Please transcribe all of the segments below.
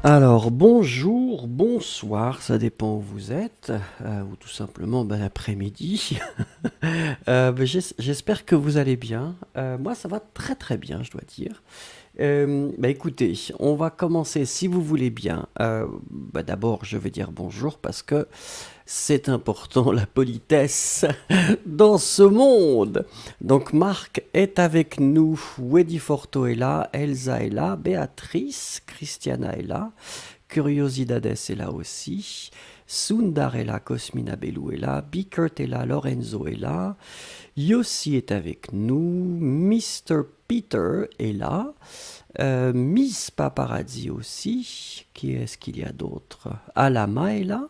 Alors, bonjour, bonsoir, ça dépend où vous êtes, ou tout simplement l'après-midi. J'espère que vous allez bien. Moi, ça va très très bien, je dois dire. Écoutez, on va commencer si vous voulez bien. D'abord, je vais dire bonjour parce que c'est important la politesse dans ce monde. Donc Marc est avec nous, Weddy Forto est là, Elsa est là, Béatrice, Christiana est là, Curiosidades est là aussi, Sundar est là, Cosmina Bellou est là, Bickert est là, Lorenzo est là, Yossi est avec nous, Mr. Peter est là, Miss Paparazzi aussi, qui est-ce qu'il y a d'autre? Alama est là,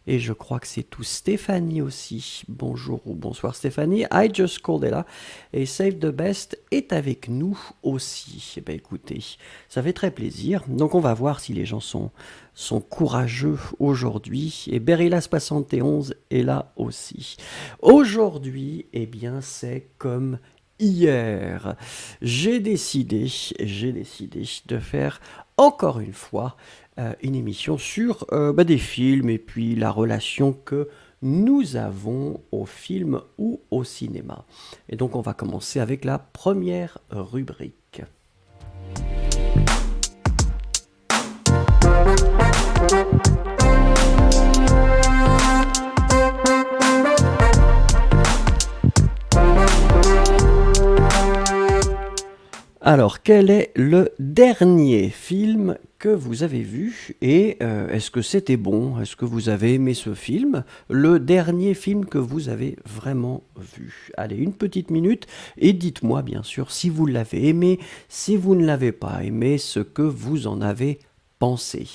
et je crois que c'est tout. Stéphanie aussi. Bonjour ou bonsoir Stéphanie. I Just Called est là. Et Save the Best est avec nous aussi. Eh bien écoutez, ça fait très plaisir. Donc on va voir si les gens sont courageux aujourd'hui. Et Berilla71 est là aussi. Aujourd'hui, eh bien c'est comme hier. J'ai décidé de faire encore une fois une émission sur des films et puis la relation que nous avons au film ou au cinéma. Et donc on va commencer avec la première rubrique. Alors, quel est le dernier film que vous avez vu et est-ce que c'était bon? Est-ce que vous avez aimé ce film? Le dernier film que vous avez vraiment vu. Allez, une petite minute et dites-moi bien sûr si vous l'avez aimé, si vous ne l'avez pas aimé, ce que vous en avez pensé.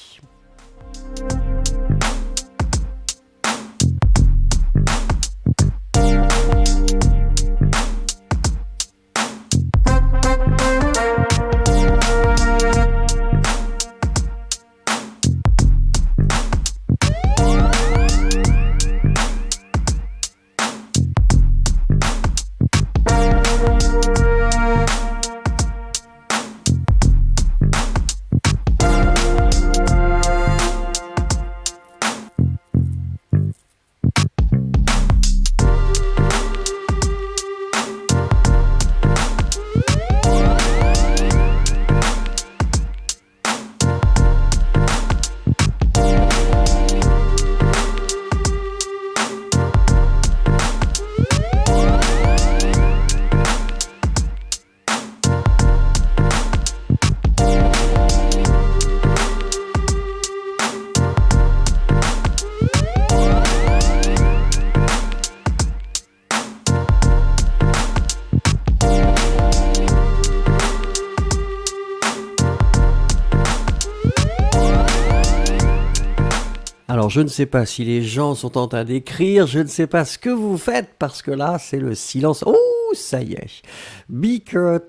Alors je ne sais pas si les gens sont en train d'écrire, je ne sais pas ce que vous faites parce que là c'est le silence. Oh ça y est, Bickert,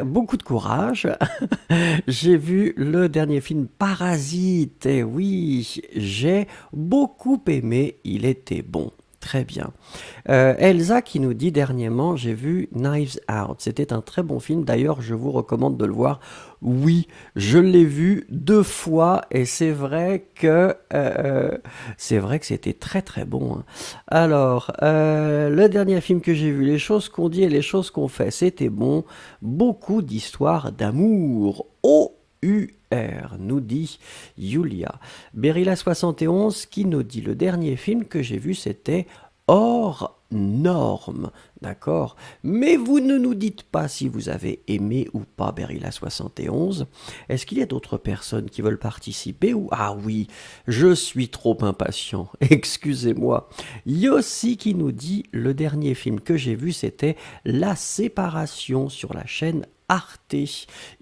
beaucoup de courage. J'ai vu le dernier film Parasite et oui, j'ai beaucoup aimé, il était bon. Très bien. Elsa qui nous dit dernièrement, j'ai vu Knives Out. C'était un très bon film. D'ailleurs, je vous recommande de le voir. Oui, je l'ai vu 2 fois et c'est vrai que c'était très très bon. Hein. Alors, le dernier film que j'ai vu, les choses qu'on dit et les choses qu'on fait, c'était bon. Beaucoup d'histoires d'amour. O-U-R, nous dit Julia. Berilla71 qui nous dit le dernier film que j'ai vu c'était Hors norme, d'accord? Mais vous ne nous dites pas si vous avez aimé ou pas Berilla71. Est-ce qu'il y a d'autres personnes qui veulent participer ou... Ah oui, je suis trop impatient, excusez-moi. Yossi qui nous dit le dernier film que j'ai vu c'était La Séparation sur la chaîne Arte.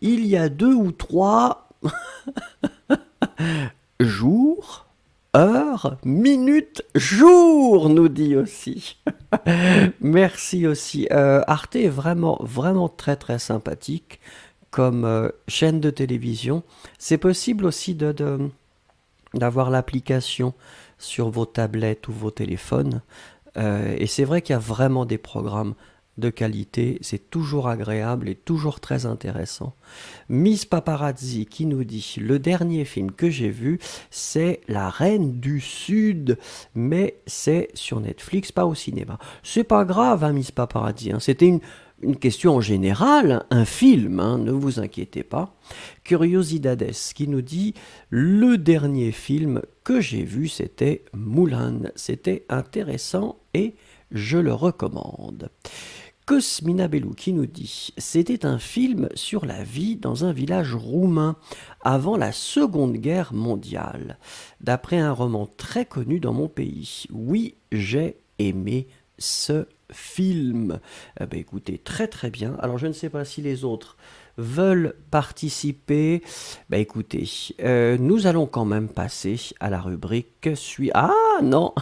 Il y a 2 ou 3 jours, heures, minutes, jours, nous dit aussi. Merci aussi. Arte est vraiment, vraiment très, très sympathique comme chaîne de télévision. C'est possible aussi d'avoir l'application sur vos tablettes ou vos téléphones. Et c'est vrai qu'il y a vraiment des programmes de qualité, c'est toujours agréable et toujours très intéressant. Miss Paparazzi qui nous dit: le dernier film que j'ai vu, c'est La Reine du Sud, mais c'est sur Netflix, pas au cinéma. C'est pas grave, hein, Miss Paparazzi, hein, c'était une question en général, un film, hein, ne vous inquiétez pas. Curiosidades qui nous dit: le dernier film que j'ai vu, c'était Moulin. C'était intéressant et je le recommande. Cosmina Bellou qui nous dit: c'était un film sur la vie dans un village roumain avant la Seconde Guerre mondiale, d'après un roman très connu dans mon pays. Oui, j'ai aimé ce film. Eh ben, écoutez, très très bien. Alors je ne sais pas si les autres veulent participer. Ben, écoutez, nous allons quand même passer à la rubrique Ah non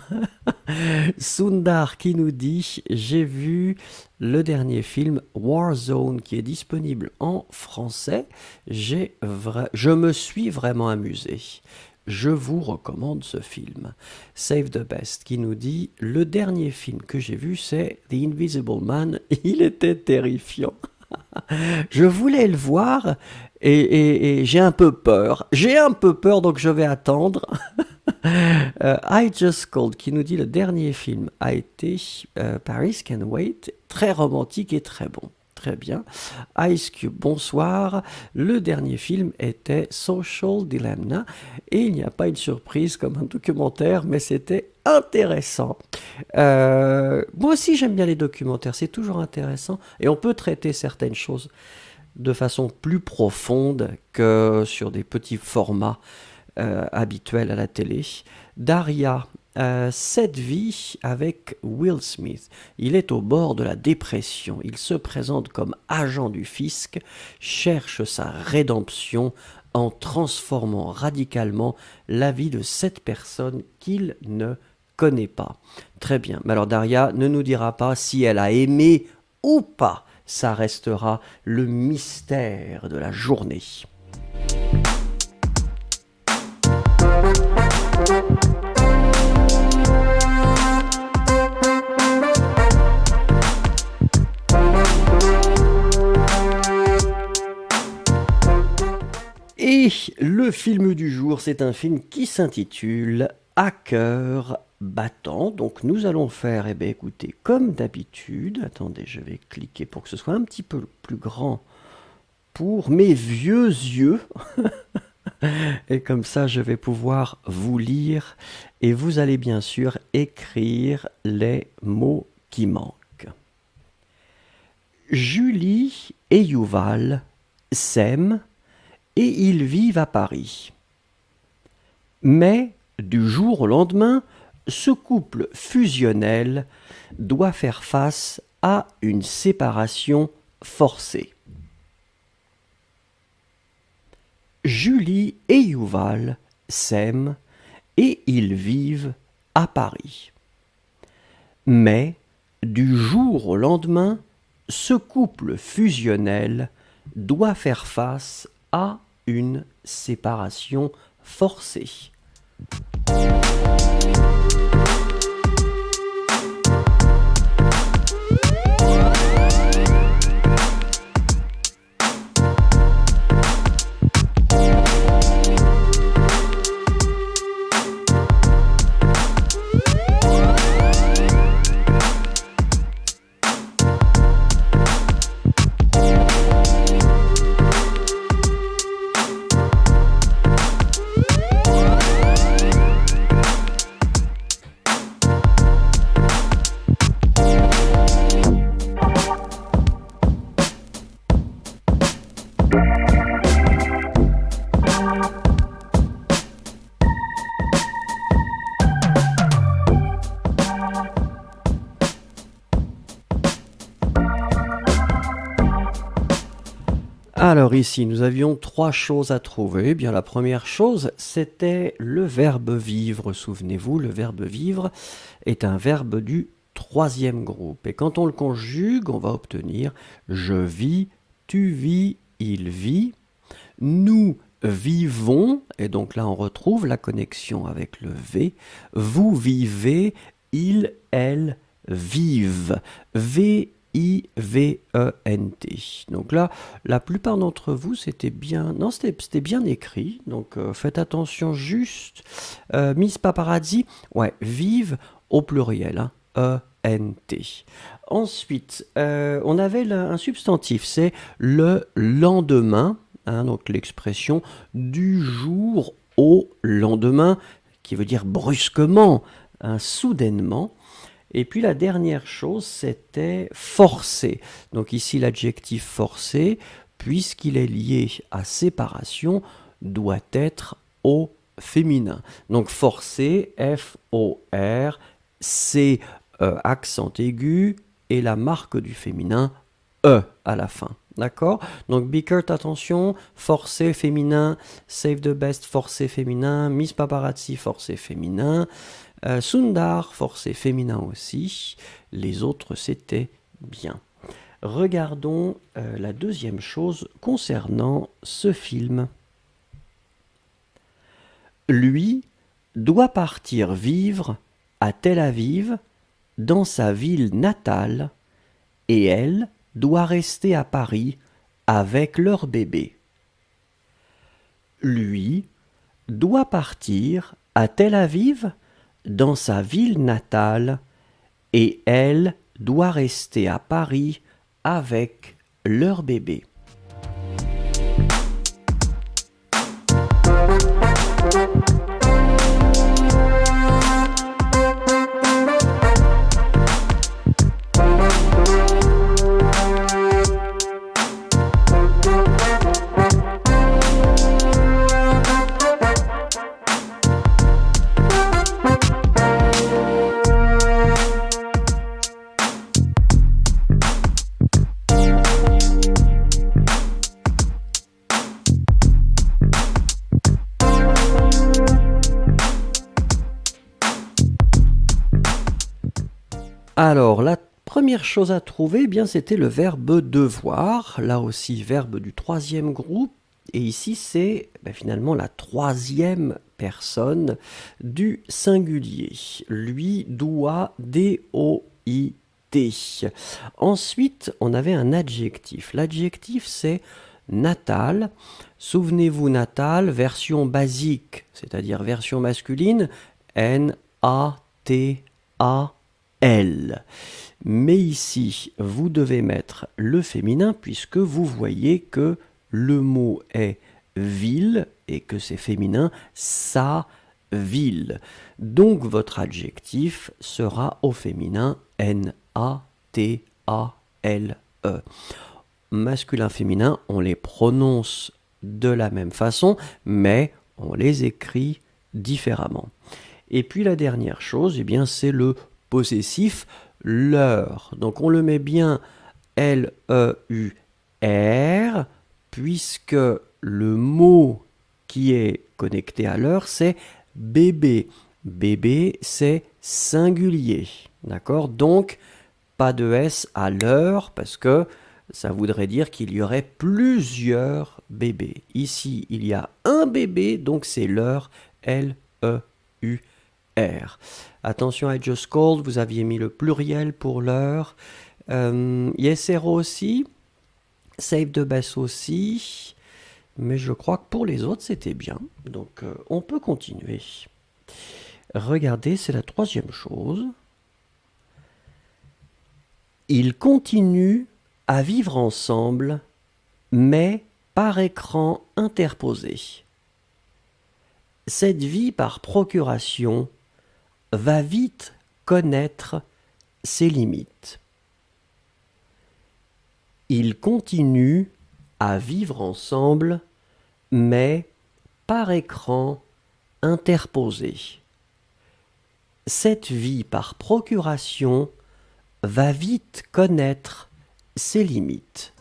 Sundar qui nous dit: j'ai vu le dernier film Warzone qui est disponible en français. Je me suis vraiment amusé. Je vous recommande ce film. Save the Best qui nous dit: le dernier film que j'ai vu, c'est The Invisible Man. Il était terrifiant. Je voulais le voir et j'ai un peu peur. J'ai un peu peur, donc je vais attendre. I Just Called qui nous dit: le dernier film a été Paris Can Wait, très romantique et très bon. Très bien. Ice Cube, bonsoir. Le dernier film était Social Dilemma et il n'y a pas une surprise comme un documentaire, mais c'était intéressant. Moi aussi j'aime bien les documentaires, c'est toujours intéressant et on peut traiter certaines choses de façon plus profonde que sur des petits formats habituel à la télé. Daria, cette vie avec Will Smith. Il est au bord de la dépression. Il se présente comme agent du fisc, cherche sa rédemption en transformant radicalement la vie de cette personne qu'il ne connaît pas. Très bien. Mais alors Daria ne nous dira pas si elle a aimé ou pas. Ça restera le mystère de la journée. Et le film du jour, c'est un film qui s'intitule À cœur battant. Donc nous allons faire, eh bien, écoutez, comme d'habitude, attendez, je vais cliquer pour que ce soit un petit peu plus grand pour mes vieux yeux. Et comme ça, je vais pouvoir vous lire et vous allez bien sûr écrire les mots qui manquent. Julie et Yuval s'aiment et ils vivent à Paris. Mais du jour au lendemain, ce couple fusionnel doit faire face à une séparation forcée. Julie et Yuval s'aiment et ils vivent à Paris. Mais du jour au lendemain, ce couple fusionnel doit faire face à une séparation forcée. Alors ici, nous avions 3 choses à trouver. Eh bien, la première chose, c'était le verbe vivre. Souvenez-vous, le verbe vivre est un verbe du 3e groupe. Et quand on le conjugue, on va obtenir je vis, tu vis, il vit, nous vivons, et donc là on retrouve la connexion avec le V, vous vivez, il, elle vivent. V, Donc là, la plupart d'entre vous, c'était bien... Non, c'était bien écrit. Donc faites attention juste. Miss Paparazzi, ouais, vive au pluriel, hein, E-N-T. Ensuite, on avait un substantif, c'est le lendemain, hein, donc l'expression du jour au lendemain, qui veut dire brusquement, hein, soudainement. Et puis la dernière chose, c'était forcé. Donc ici, l'adjectif forcé, puisqu'il est lié à séparation, doit être au féminin. Donc forcé, F-O-R-C, accent aigu, et la marque du féminin, E à la fin. D'accord? Donc Bickert, attention, forcé féminin, Save the Best, forcé féminin, Miss Paparazzi, forcé féminin, Sundar, forcé féminin aussi. Les autres, c'était bien. Regardons la deuxième chose concernant ce film. Lui doit partir vivre à Tel Aviv, dans sa ville natale, et elle doit rester à Paris avec leur bébé. Lui doit partir à Tel Aviv, dans sa ville natale, et elle doit rester à Paris avec leur bébé. Alors, la première chose à trouver, eh bien, c'était le verbe devoir, là aussi verbe du troisième groupe, et ici c'est finalement la troisième personne du singulier. Lui doit, D-O-I-T. Ensuite, on avait un adjectif. L'adjectif c'est natal. Souvenez-vous, natal, version basique, c'est-à-dire version masculine, N-A-T-A. Elle. Mais ici, vous devez mettre le féminin puisque vous voyez que le mot est ville et que c'est féminin, sa ville. Donc votre adjectif sera au féminin N-A-T-A-L-E. Masculin, féminin, on les prononce de la même façon, mais on les écrit différemment. Et puis la dernière chose, eh bien, c'est le possessif, leur. Donc on le met bien L-E-U-R, puisque le mot qui est connecté à leur, c'est bébé. Bébé, c'est singulier. D'accord? Donc, pas de S à leur, parce que ça voudrait dire qu'il y aurait plusieurs bébés. Ici, il y a un bébé, donc c'est leur, L-E-U-R. Attention à Just Called, vous aviez mis le pluriel pour l'heure. Yesero aussi. Save the Best aussi. Mais je crois que pour les autres, c'était bien. Donc, on peut continuer. Regardez, c'est la troisième chose. Ils continuent à vivre ensemble, mais par écran interposé. Cette vie par procuration va vite connaître ses limites. Ils continuent à vivre ensemble, mais par écran interposé. Cette vie par procuration va vite connaître ses limites.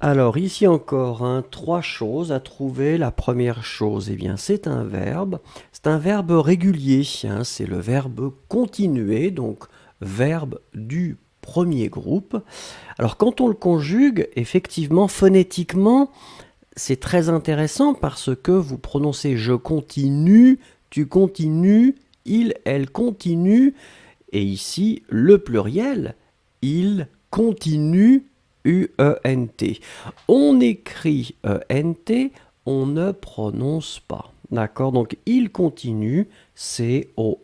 Alors ici encore, hein, trois choses à trouver. La première chose, eh bien, c'est un verbe. C'est un verbe régulier, hein, c'est le verbe continuer, donc verbe du premier groupe. Alors quand on le conjugue, effectivement, phonétiquement, c'est très intéressant parce que vous prononcez je continue, tu continues, il, elle continue, et ici le pluriel, il continue, U-E-N-T. On écrit E-N-T, on ne prononce pas. D'accord? Donc il continue, C-O-N-T-I-N-U-E-N-T.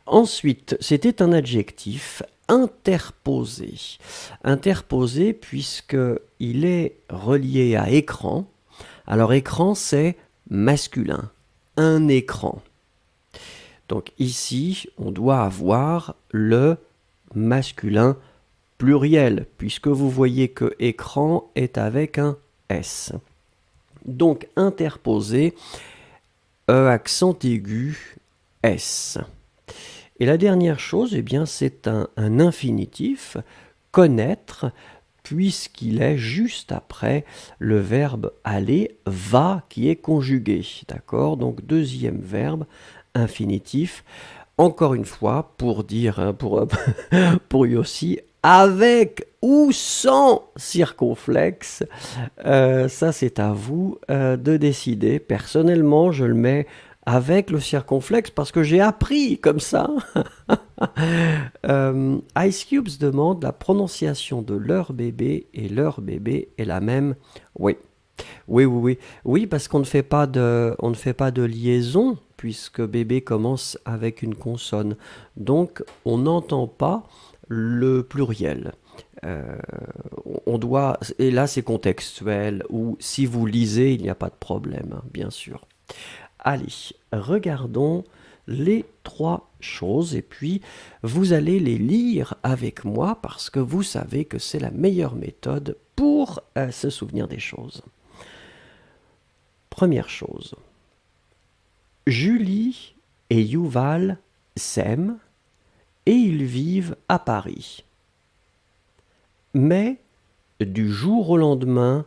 Ensuite, c'était un adjectif interposé. Interposé puisqu'il est relié à écran. Alors écran, c'est masculin. Un écran. Donc ici, on doit avoir le masculin pluriel, puisque vous voyez que écran est avec un S. Donc interposé, E accent aigu, S. Et la dernière chose, eh bien, c'est un infinitif, connaître, puisqu'il est juste après le verbe aller, va, qui est conjugué. D'accord? Donc deuxième verbe, infinitif. Encore une fois, pour dire, hein, pour Yossi, avec ou sans circonflexe, ça c'est à vous de décider. Personnellement, je le mets avec le circonflexe parce que j'ai appris comme ça. Ice Cube se demande la prononciation de leur bébé et leur bébé est la même. Oui. Oui, parce qu'on ne fait pas de liaison puisque bébé commence avec une consonne. Donc, on n'entend pas le pluriel. On doit, et là, c'est contextuel, ou si vous lisez, il n'y a pas de problème, hein, bien sûr. Allez, regardons les trois choses et puis vous allez les lire avec moi parce que vous savez que c'est la meilleure méthode pour se souvenir des choses. Première chose, Julie et Yuval s'aiment et ils vivent à Paris. Mais du jour au lendemain,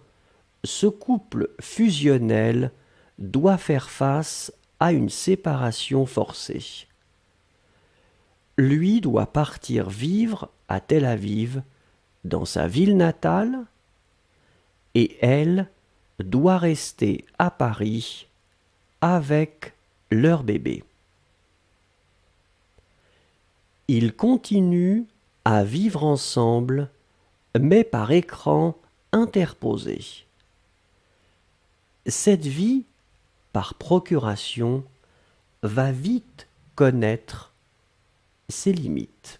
ce couple fusionnel doit faire face à une séparation forcée. Lui doit partir vivre à Tel Aviv, dans sa ville natale, et elle doit rester à Paris avec leur bébé. Ils continuent à vivre ensemble, mais par écran interposé. Cette vie, par procuration, va vite connaître ses limites.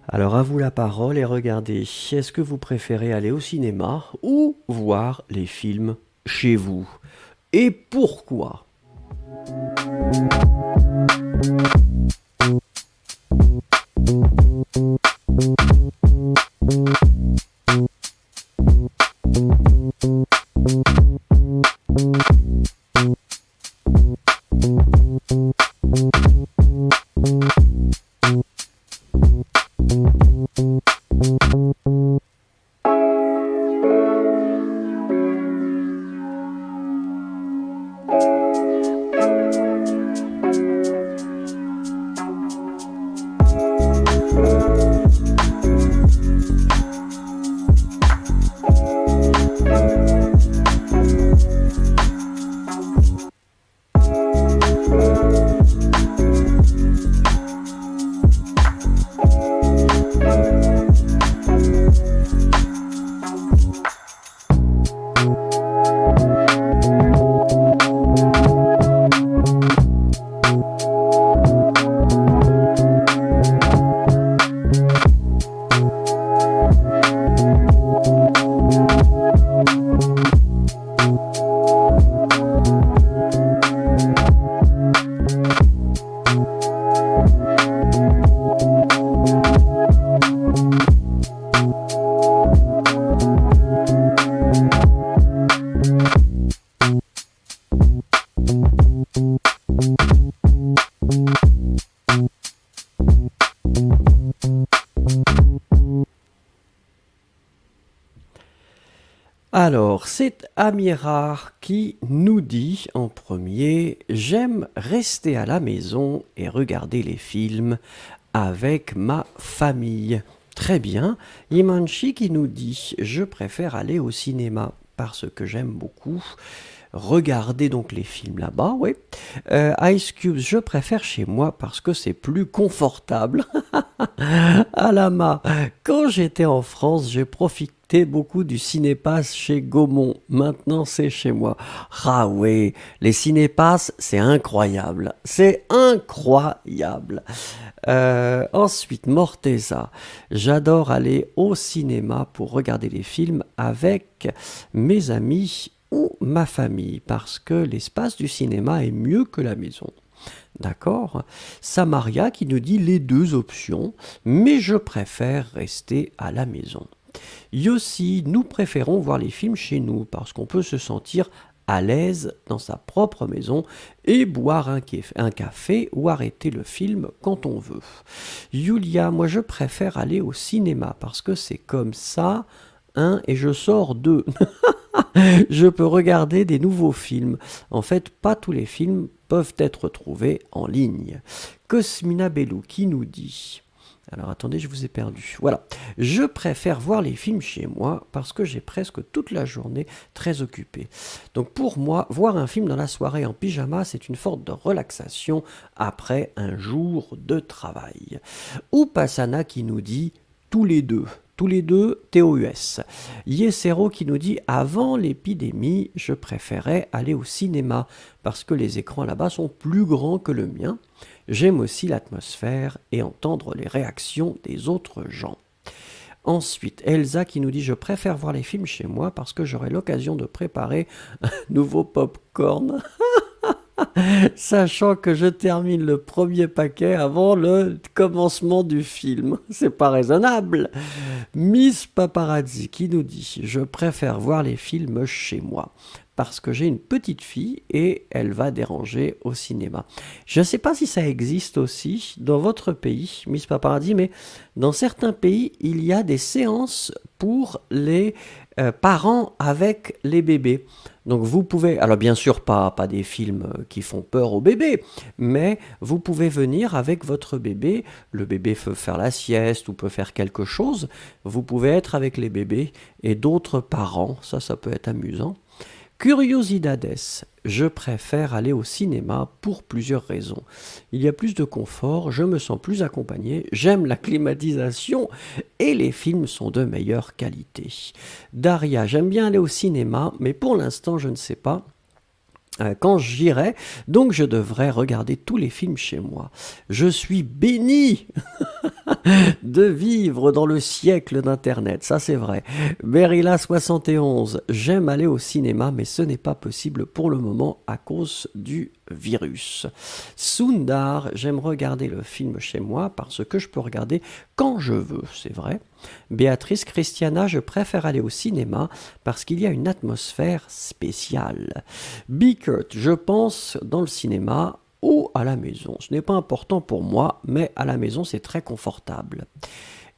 Alors à vous la parole et regardez, est-ce que vous préférez aller au cinéma ou voir les films chez vous? Et pourquoi? Alors, c'est Amira qui nous dit en premier: j'aime rester à la maison et regarder les films avec ma famille. Très bien. Imanchi qui nous dit: je préfère aller au cinéma parce que j'aime beaucoup regarder donc les films là-bas, oui. Ice Cube, je préfère chez moi parce que c'est plus confortable. Alama, quand j'étais en France, j'ai profité beaucoup du cinépass chez Gaumont. Maintenant, c'est chez moi. Ah ouais, les cinépass, c'est incroyable. C'est incroyable. Ensuite, Morteza. J'adore aller au cinéma pour regarder les films avec mes amis ou ma famille parce que l'espace du cinéma est mieux que la maison. D'accord. Samaria qui nous dit les deux options, mais je préfère rester à la maison. Yossi, nous préférons voir les films chez nous parce qu'on peut se sentir à l'aise dans sa propre maison et boire un café ou arrêter le film quand on veut. Yulia, moi je préfère aller au cinéma parce que c'est comme ça, hein, et je sors de... Je peux regarder des nouveaux films. En fait, pas tous les films peuvent être trouvés en ligne. Cosmina Bellou qui nous dit... Alors attendez, je vous ai perdu. Voilà. Je préfère voir les films chez moi parce que j'ai presque toute la journée très occupée. Donc pour moi, voir un film dans la soirée en pyjama, c'est une forme de relaxation après un jour de travail. Upasana qui nous dit tous les deux. Tous les deux, TOUS. Yesero qui nous dit: avant l'épidémie, je préférais aller au cinéma parce que les écrans là-bas sont plus grands que le mien. J'aime aussi l'atmosphère et entendre les réactions des autres gens. Ensuite, Elsa qui nous dit: je préfère voir les films chez moi parce que j'aurai l'occasion de préparer un nouveau popcorn. Sachant que je termine le premier paquet avant le commencement du film. C'est pas raisonnable. Miss Paparazzi qui nous dit: je préfère voir les films chez moi parce que j'ai une petite fille et elle va déranger au cinéma. Je ne sais pas si ça existe aussi dans votre pays, Miss Paparazzi, mais dans certains pays, il y a des séances pour les parents avec les bébés. Donc vous pouvez, alors bien sûr pas des films qui font peur aux bébés, mais vous pouvez venir avec votre bébé, le bébé peut faire la sieste ou peut faire quelque chose, vous pouvez être avec les bébés et d'autres parents, ça peut être amusant. Curiosidades, je préfère aller au cinéma pour plusieurs raisons. Il y a plus de confort, je me sens plus accompagné, j'aime la climatisation et les films sont de meilleure qualité. Daria, j'aime bien aller au cinéma, mais pour l'instant je ne sais pas quand j'irai, donc je devrais regarder tous les films chez moi. Je suis béni de vivre dans le siècle d'Internet, ça c'est vrai. Berilla71, j'aime aller au cinéma, mais ce n'est pas possible pour le moment à cause du virus. Sundar, j'aime regarder le film chez moi parce que je peux regarder quand je veux, c'est vrai. Béatrice Christiana, je préfère aller au cinéma parce qu'il y a une atmosphère spéciale. Bickert, je pense dans le cinéma ou à la maison. Ce n'est pas important pour moi, mais à la maison, c'est très confortable.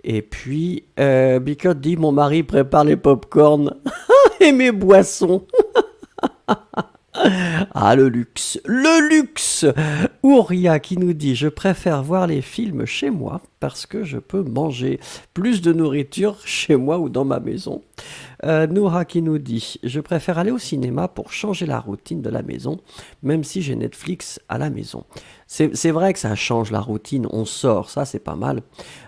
Et puis, Bickert dit: mon mari prépare les pop-corns et mes boissons. Ah, le luxe, le luxe. Ouria qui nous dit: je préfère voir les films chez moi parce que je peux manger plus de nourriture chez moi ou dans ma maison. Noura qui nous dit: je préfère aller au cinéma pour changer la routine de la maison, même si j'ai Netflix à la maison. C'est vrai que ça change la routine, on sort, ça c'est pas mal.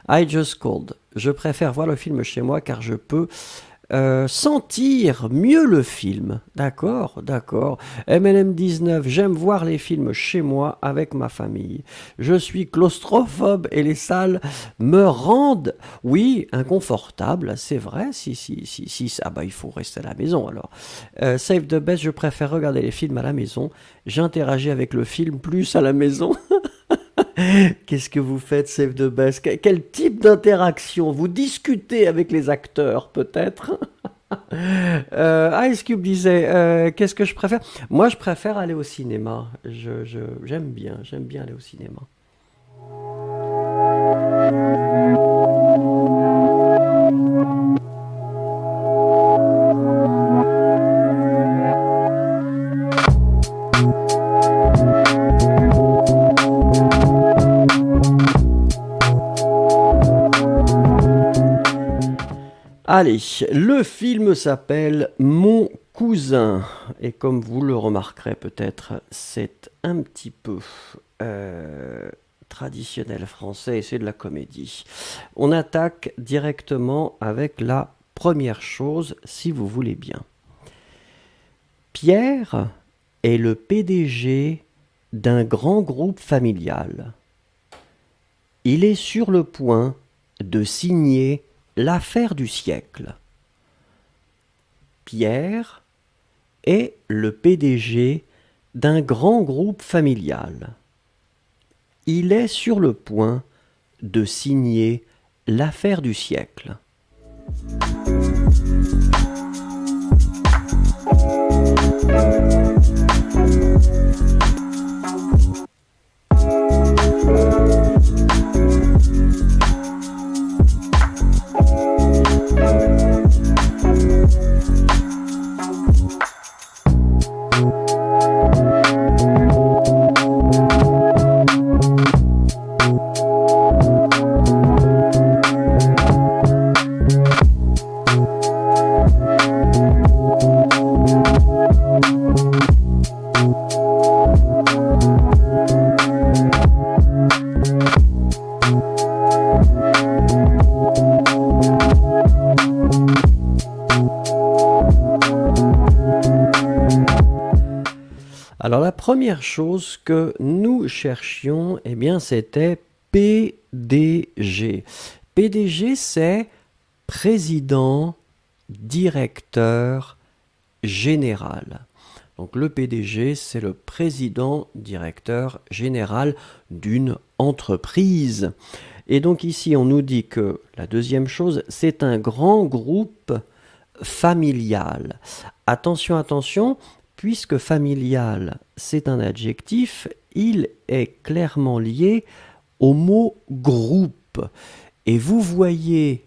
I Just Called, je préfère voir le film chez moi car je peux sentir mieux le film. D'accord, d'accord. MLM19, j'aime voir les films chez moi avec ma famille. Je suis claustrophobe et les salles me rendent, oui, inconfortable, c'est vrai. Si, ah bah il faut rester à la maison alors. Save the best, je préfère regarder les films à la maison. J'interagis avec le film plus à la maison. Qu'est-ce que vous faites, Save the Best? Quel type d'interaction? Vous discutez avec les acteurs, peut-être? Ice Cube disait, qu'est-ce que je préfère? Moi, je préfère aller au cinéma. J'aime bien aller au cinéma. Allez, le film s'appelle Mon cousin. Et comme vous le remarquerez peut-être, c'est un petit peu traditionnel français et c'est de la comédie. On attaque directement avec la première chose, si vous voulez bien. Pierre est le PDG d'un grand groupe familial. Il est sur le point de signer l'affaire du siècle. Pierre est le PDG d'un grand groupe familial. Il est sur le point de signer l'affaire du siècle. Alors la première chose que nous cherchions, eh bien, c'était PDG. PDG, c'est président, directeur, général. Donc le PDG, c'est le président, directeur, général d'une entreprise. Et donc ici, on nous dit que la deuxième chose, c'est un grand groupe familial. Attention, attention, puisque familial, c'est un adjectif, il est clairement lié au mot groupe. Et vous voyez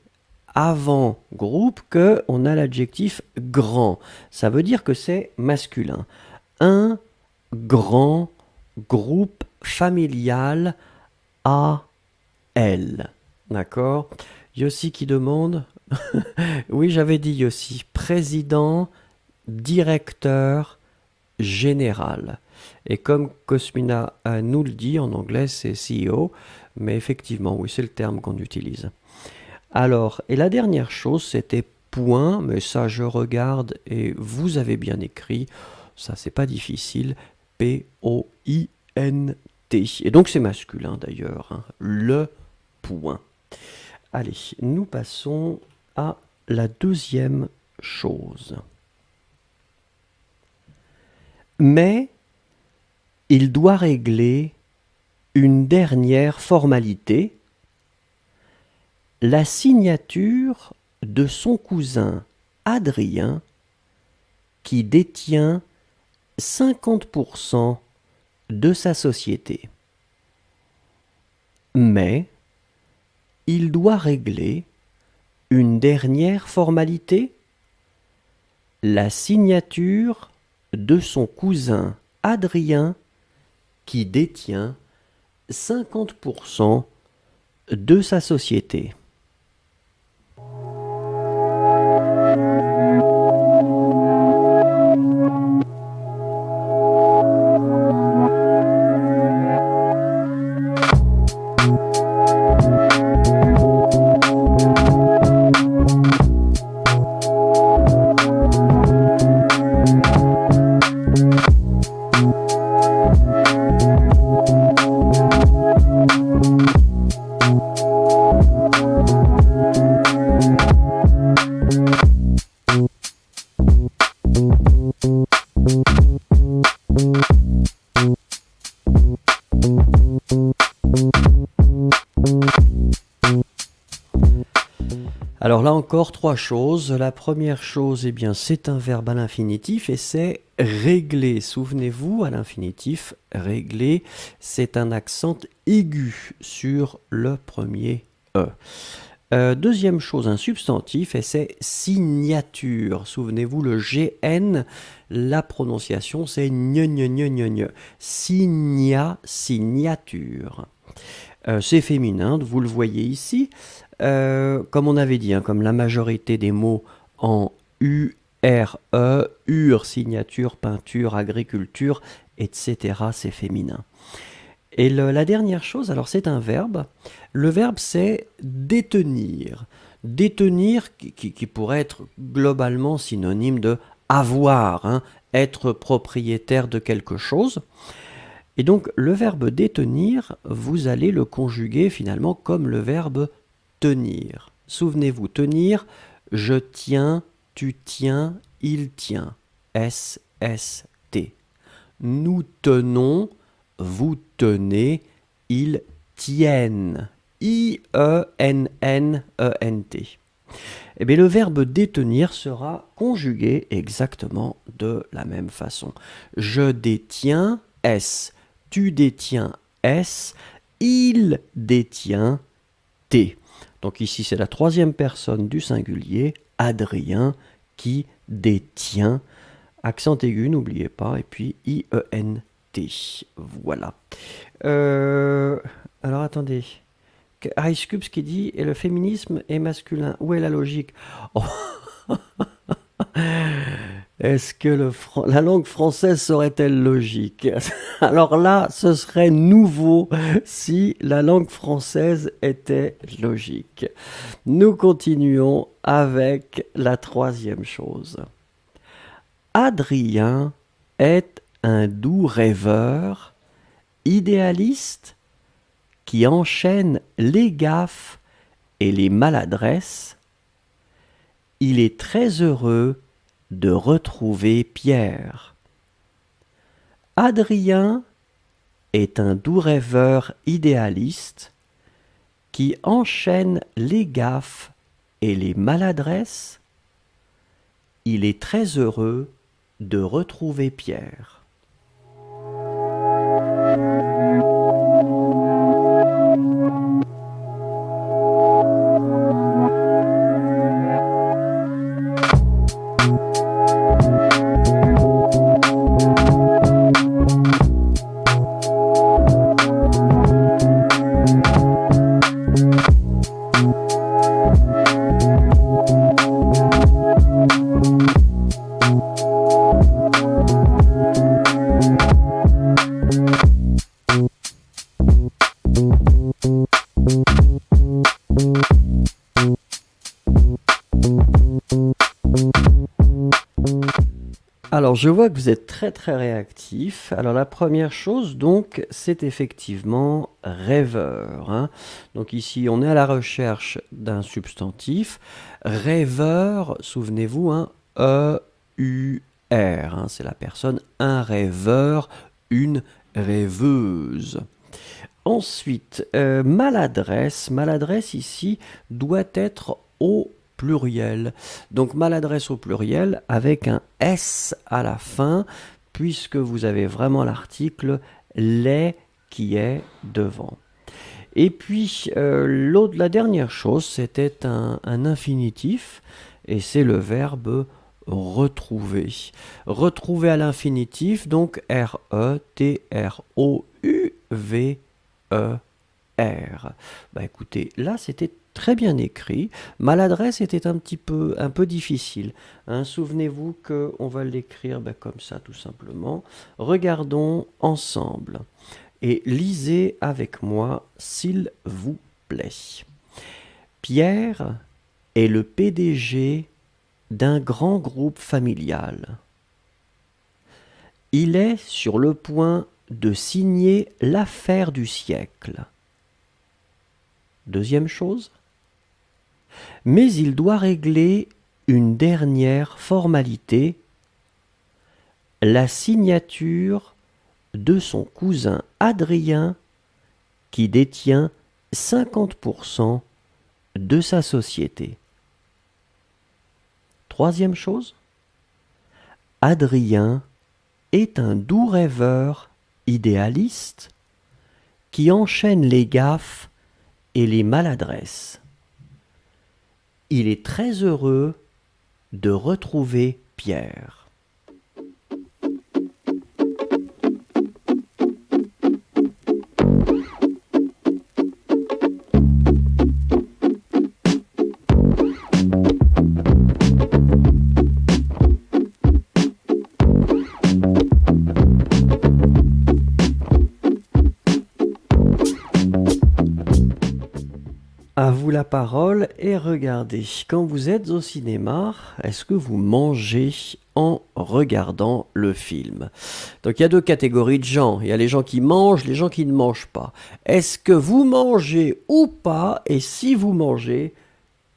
avant groupe qu'on a l'adjectif grand. Ça veut dire que c'est masculin. Un grand groupe familial AL. D'accord? Yossi qui demande. Oui, j'avais dit Yossi. Président, directeur, général. Et comme Cosmina nous le dit, en anglais c'est CEO, mais effectivement, oui, c'est le terme qu'on utilise. Alors, et la dernière chose, c'était point, mais ça je regarde et vous avez bien écrit, ça c'est pas difficile, P-O-I-N-T. Et donc c'est masculin d'ailleurs, hein, le point. Allez, nous passons à la deuxième chose. Mais il doit régler une dernière formalité, la signature de son cousin Adrien, qui détient 50% de sa société. Mais il doit régler une dernière formalité, la signature de son cousin Adrien, qui détient 50% de sa société. Alors là encore, trois choses. La première chose, eh bien, c'est un verbe à l'infinitif et c'est régler. Souvenez-vous, à l'infinitif, régler, c'est un accent aigu sur le premier E. Deuxième chose, un substantif et c'est signature. Souvenez-vous, le GN, la prononciation, c'est gne, gne, gne, gne, gne. Signature. C'est féminin, vous le voyez ici. comme on avait dit, hein, comme la majorité des mots en URE, ur, signature, peinture, agriculture, etc., c'est féminin. Et la dernière chose, alors c'est un verbe. Le verbe c'est détenir. Détenir qui pourrait être globalement synonyme de avoir, hein, être propriétaire de quelque chose. Et donc le verbe détenir, vous allez le conjuguer finalement comme le verbe tenir. Souvenez-vous, tenir, je tiens, tu tiens, il tient. S-S-T. Nous tenons, vous tenez, ils tiennent. I-E-N-N-E-N-T. Eh bien, le verbe détenir sera conjugué exactement de la même façon. Je détiens, S. Tu détiens, S. Il détient, T. Donc ici, c'est la troisième personne du singulier, Adrien, qui détient. Accent aigu, n'oubliez pas, et puis I-E-N-T. Voilà. Alors attendez. Ice Cubes qui dit et le féminisme est masculin. Où est la logique? Oh. Est-ce que la langue française serait-elle logique? Alors là, ce serait nouveau si la langue française était logique. Nous continuons avec la troisième chose. Adrien est un doux rêveur, idéaliste, qui enchaîne les gaffes et les maladresses. Il est très heureux de retrouver Pierre. Adrien est un doux rêveur idéaliste qui enchaîne les gaffes et les maladresses. Il est très heureux de retrouver Pierre. Alors, je vois que vous êtes très très réactif. Alors, la première chose, donc, c'est effectivement rêveur, hein. Donc ici, on est à la recherche d'un substantif. Rêveur, souvenez-vous, hein, E-U-R, hein, c'est la personne, un rêveur, une rêveuse. Ensuite, maladresse. Maladresse ici doit être au pluriel. Donc maladresse au pluriel avec un S à la fin, puisque vous avez vraiment l'article les qui est devant. Et puis la dernière chose, c'était un infinitif, et c'est le verbe retrouver. Retrouver à l'infinitif, donc R-E-T-R-O-U-V-E-R. Bah écoutez, là c'était très bien écrit. Maladresse était un peu difficile, hein. Souvenez-vous qu'on va l'écrire comme ça tout simplement. Regardons ensemble et lisez avec moi s'il vous plaît. Pierre est le PDG d'un grand groupe familial. Il est sur le point de signer l'affaire du siècle. Deuxième chose, mais il doit régler une dernière formalité, la signature de son cousin Adrien qui détient 50% de sa société. Troisième chose, Adrien est un doux rêveur idéaliste qui enchaîne les gaffes et les maladresses. Il est très heureux de retrouver Pierre. la parole et regardez, quand vous êtes au cinéma, est-ce que vous mangez en regardant le film? Donc il y a deux catégories de gens. Il y a les gens qui mangent, les gens qui ne mangent pas. Est-ce que vous mangez ou pas? Et si vous mangez,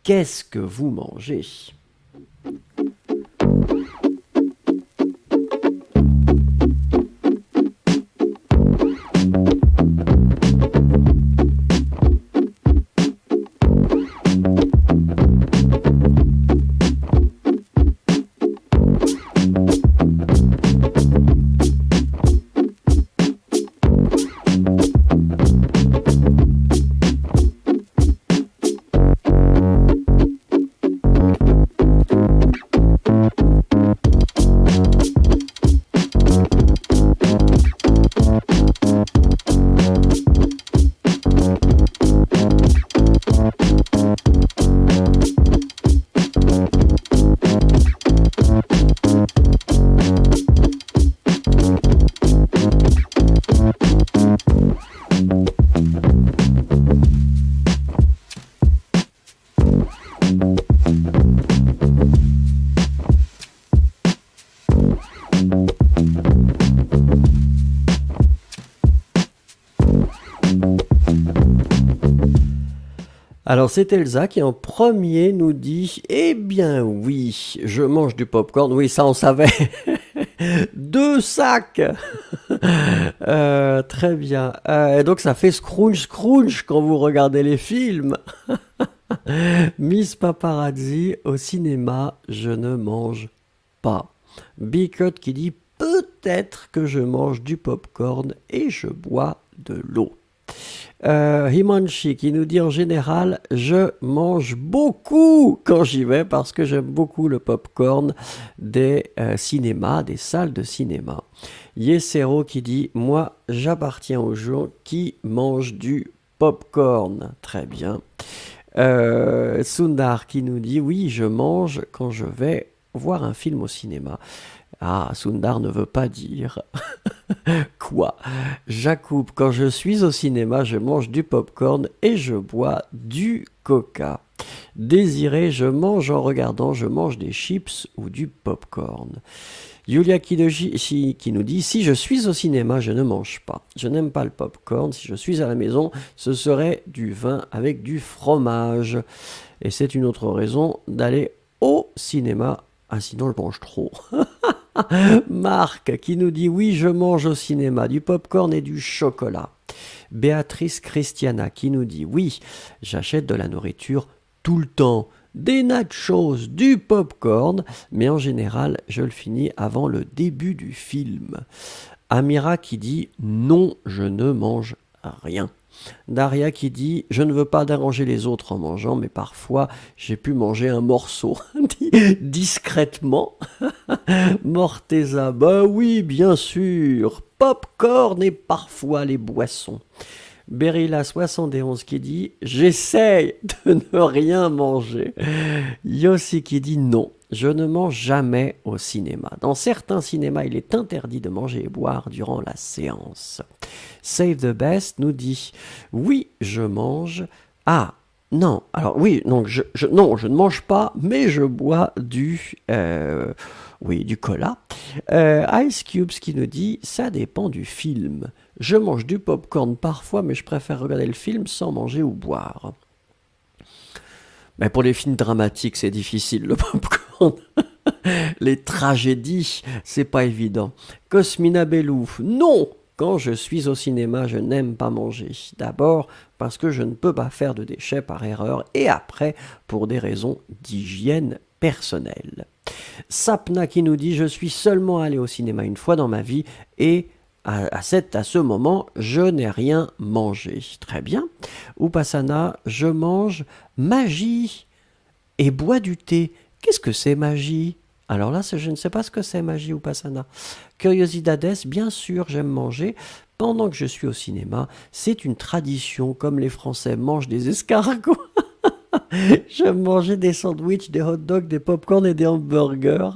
qu'est-ce que vous mangez? Alors c'est Elsa qui en premier nous dit eh bien oui, je mange du popcorn. Oui, ça on savait. 2 sacs. Très bien. Et donc ça fait scrunch scrunch quand vous regardez les films. Miss Paparazzi, au cinéma, je ne mange pas. Bicut qui dit peut-être que je mange du popcorn et je bois de l'eau. Himanshi qui nous dit en général je mange beaucoup quand j'y vais parce que j'aime beaucoup le popcorn des cinémas, des salles de cinéma. Yesero qui dit moi j'appartiens aux gens qui mangent du popcorn. Très bien. Sundar qui nous dit oui je mange quand je vais voir un film au cinéma. Ah, Sundar ne veut pas dire. Quoi? Jacob, quand je suis au cinéma, je mange du popcorn et je bois du coca. Désiré, je mange en regardant, je mange des chips ou du popcorn. Yulia qui nous dit si je suis au cinéma, je ne mange pas. Je n'aime pas le popcorn. Si je suis à la maison, ce serait du vin avec du fromage. Et c'est une autre raison d'aller au cinéma. Ah, sinon je mange trop. Marc qui nous dit oui je mange au cinéma du popcorn et du chocolat. Béatrice Christiana qui nous dit oui j'achète de la nourriture tout le temps, des nachos, du popcorn, mais en général je le finis avant le début du film. Amira qui dit non je ne mange rien. Daria qui dit « Je ne veux pas déranger les autres en mangeant, mais parfois j'ai pu manger un morceau discrètement. » Morteza, bah oui, bien sûr. Popcorn et parfois les boissons. Berilla71 qui dit « J'essaye de ne rien manger. » Yossi qui dit « Non, je ne mange jamais au cinéma. Dans certains cinémas, il est interdit de manger et boire durant la séance. » Save the Best nous dit « Oui, je mange. » Ah, non, alors oui, donc non, je ne mange pas, mais je bois du cola. Ice Cubes qui nous dit « Ça dépend du film. Je mange du popcorn parfois, mais je préfère regarder le film sans manger ou boire. » Mais pour les films dramatiques, c'est difficile, le popcorn. Les tragédies, c'est pas évident. Cosmina Bellou, non! Quand je suis au cinéma, je n'aime pas manger. D'abord parce que je ne peux pas faire de déchets par erreur et après pour des raisons d'hygiène personnelle. Sapna qui nous dit « Je suis seulement allé au cinéma une fois dans ma vie et à ce moment, je n'ai rien mangé. » Très bien. Upasana, je mange magie et bois du thé. Qu'est-ce que c'est magie? Alors là, je ne sais pas ce que c'est magie Upasana. Curiosidades, bien sûr, j'aime manger. Pendant que je suis au cinéma, c'est une tradition, comme les Français mangent des escargots. J'aime manger des sandwichs, des hot dogs, des pop-corn et des hamburgers.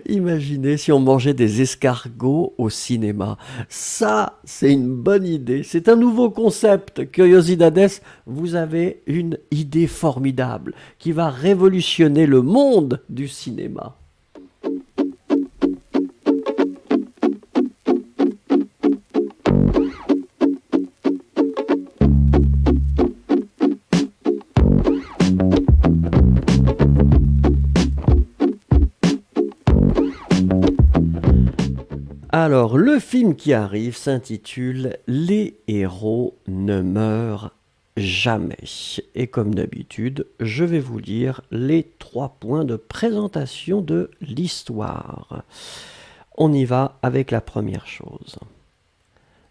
Imaginez si on mangeait des escargots au cinéma. Ça, c'est une bonne idée. C'est un nouveau concept. Curiosidades, vous avez une idée formidable qui va révolutionner le monde du cinéma. Alors, le film qui arrive s'intitule Les héros ne meurent jamais. Et comme d'habitude, je vais vous lire les 3 points de présentation de l'histoire. On y va avec la première chose.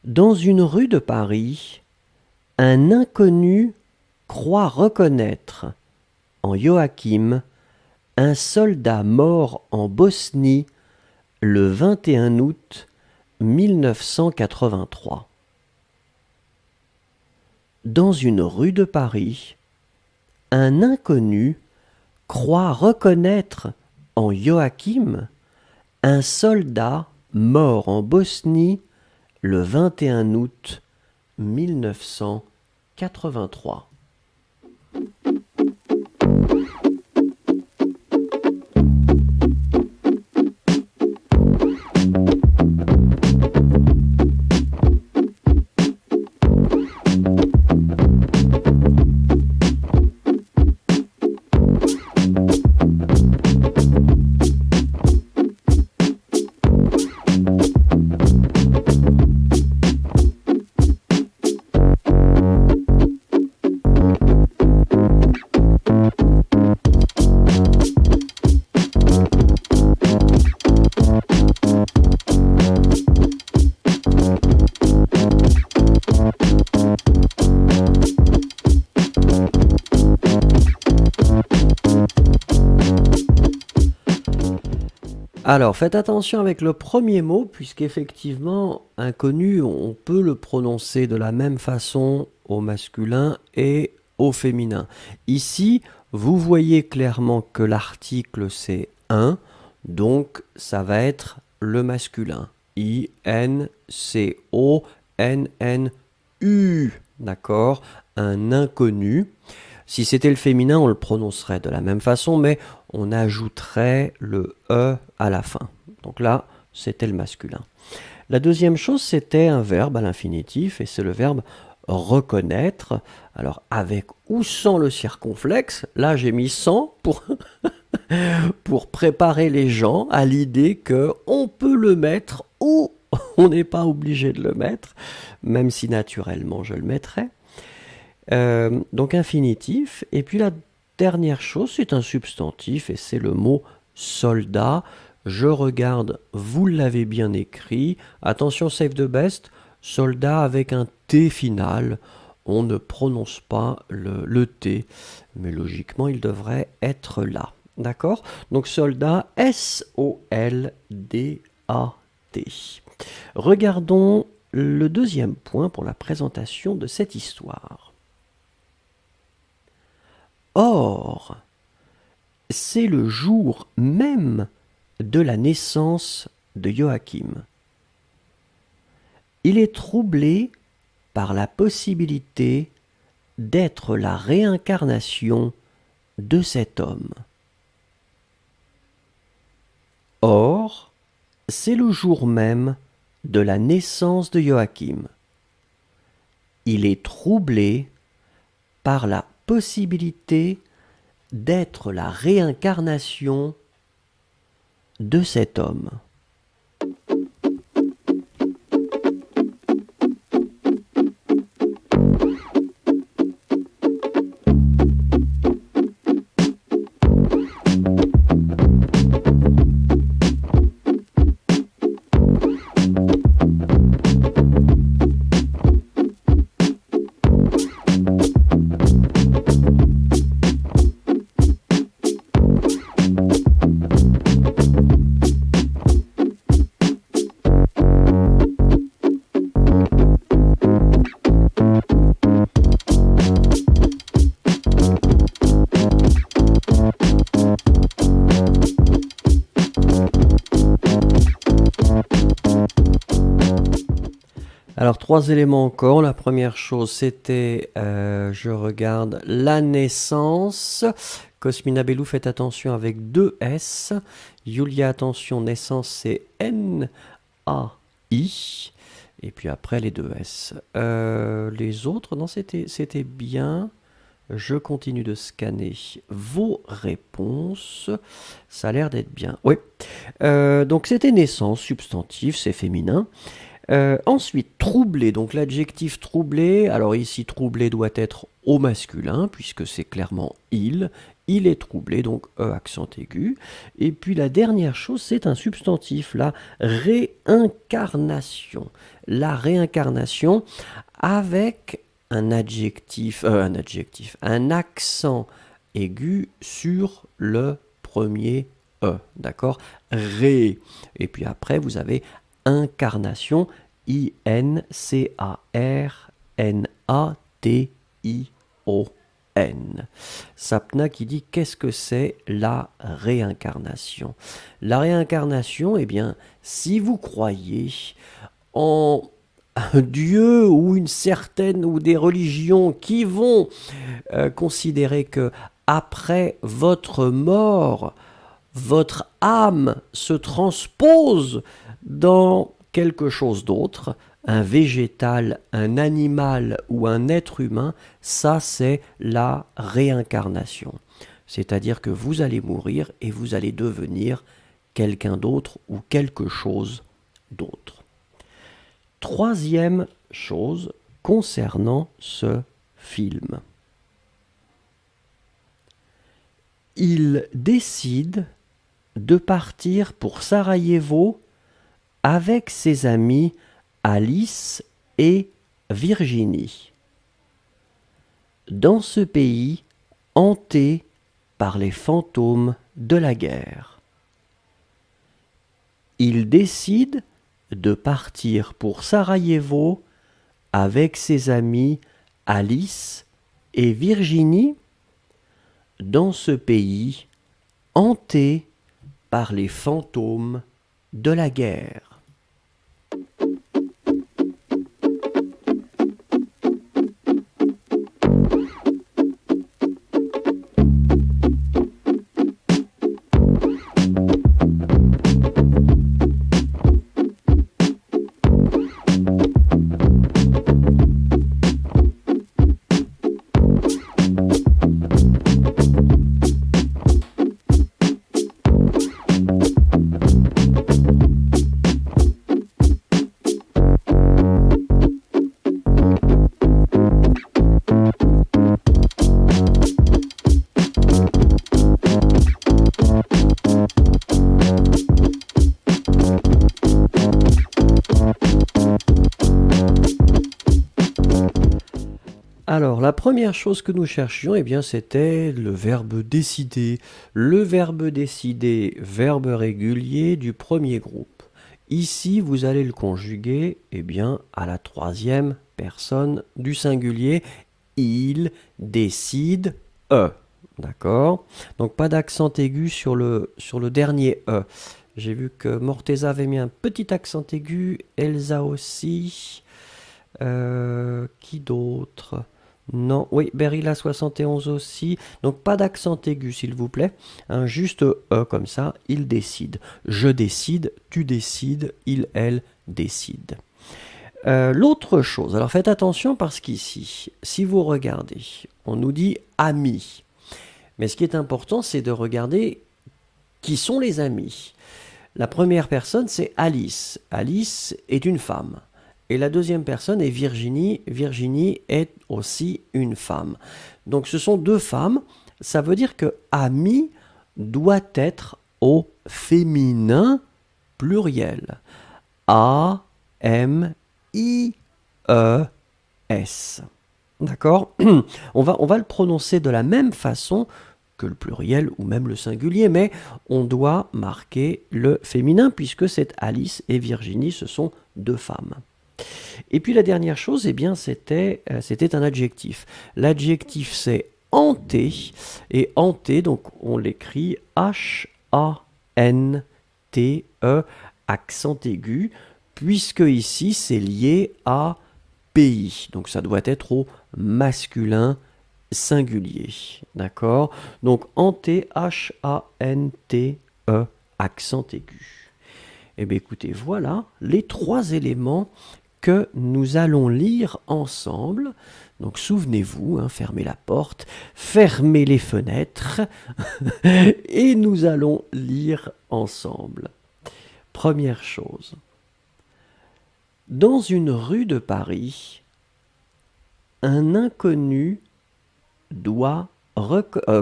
Dans une rue de Paris, un inconnu croit reconnaître en Joachim un soldat mort en Bosnie le 21 août 1983. Dans une rue de Paris, un inconnu croit reconnaître en Joachim un soldat mort en Bosnie le 21 août 1983. Alors, faites attention avec le premier mot, puisqu'effectivement, inconnu, on peut le prononcer de la même façon au masculin et au féminin. Ici, vous voyez clairement que l'article c'est un, donc ça va être le masculin. I-N-C-O-N-N-U, d'accord? Un inconnu. Si c'était le féminin, on le prononcerait de la même façon, mais on ajouterait le E à la fin. Donc là, c'était le masculin. La deuxième chose, c'était un verbe à l'infinitif, et c'est le verbe reconnaître. Alors, avec ou sans le circonflexe, là j'ai mis sans pour préparer les gens à l'idée qu'on peut le mettre ou on n'est pas obligé de le mettre, même si naturellement je le mettrais. Donc infinitif, et puis la dernière chose, c'est un substantif, et c'est le mot soldat. Je regarde, vous l'avez bien écrit, attention save the best, soldat avec un T final, on ne prononce pas le T, mais logiquement il devrait être là, d'accord? Donc soldat, S-O-L-D-A-T. Regardons le deuxième point pour la présentation de cette histoire. Or, c'est le jour même de la naissance de Joachim. Il est troublé par la possibilité d'être la réincarnation de cet homme. Or, c'est le jour même de la naissance de Joachim. Il est troublé par la possibilité d'être la réincarnation de cet homme. Alors, trois éléments encore. La première chose, c'était, je regarde, la naissance. Cosmina Bellou, faites attention avec deux S. Yulia, attention, naissance, c'est N-A-I. Et puis après, les deux S. Les autres, non, c'était bien. Je continue de scanner vos réponses. Ça a l'air d'être bien. Oui. Donc, c'était naissance, substantif, c'est féminin. Ensuite, troublé, donc l'adjectif troublé, alors ici troublé doit être au masculin, puisque c'est clairement il est troublé, donc E accent aigu. Et puis la dernière chose, c'est un substantif, la réincarnation. La réincarnation avec un un accent aigu sur le premier E, d'accord? Ré. Et puis après, vous avez incarnation, I-N-C-A-R-N-A-T-I-O-N. Sapna qui dit qu'est-ce que c'est la réincarnation? La réincarnation, eh bien, si vous croyez en un dieu ou une certaine ou des religions qui vont considérer que après votre mort, votre âme se transpose dans quelque chose d'autre, un végétal, un animal ou un être humain, ça c'est la réincarnation. C'est-à-dire que vous allez mourir et vous allez devenir quelqu'un d'autre ou quelque chose d'autre. Troisième chose concernant ce film. Il décide de partir pour Sarajevo avec ses amis Alice et Virginie. Dans ce pays hanté par les fantômes de la guerre. Il décide de partir pour Sarajevo avec ses amis Alice et Virginie dans ce pays hanté par les fantômes de la guerre. Alors, la première chose que nous cherchions, eh bien, c'était le verbe décider. Le verbe décider, verbe régulier du premier groupe. Ici, vous allez le conjuguer, eh bien, à la troisième personne du singulier. Il décide D'accord? Donc, pas d'accent aigu sur le dernier E. J'ai vu que Morteza avait mis un petit accent aigu, Elsa aussi. Qui d'autre? Non, oui, Berilla 71 aussi. Donc pas d'accent aigu, s'il vous plaît. Un juste E comme ça, il décide. Je décide, tu décides, il, elle décide. L'autre chose, alors faites attention parce qu'ici, si vous regardez, on nous dit amis. Mais ce qui est important, c'est de regarder qui sont les amis. La première personne, c'est Alice. Alice est une femme. Et la deuxième personne est Virginie. Virginie est aussi une femme. Donc ce sont deux femmes. Ça veut dire que ami doit être au féminin pluriel. A, M, I, E, S. D'accord? On va le prononcer de la même façon que le pluriel ou même le singulier, mais on doit marquer le féminin puisque c'est Alice et Virginie, ce sont deux femmes. Et puis la dernière chose, eh bien, c'était un adjectif. L'adjectif, c'est hanté. Et hanté, donc on l'écrit H-A-N-T-E, accent aigu. puisque ici c'est lié à pays. Donc ça doit être au masculin singulier. D'accord? Donc hanté, H-A-N-T-E, accent aigu. Eh bien écoutez, voilà les 3 éléments que nous allons lire ensemble. Donc souvenez-vous, hein, fermez la porte, fermez les fenêtres et nous allons lire ensemble. Première chose. Dans une rue de Paris, un inconnu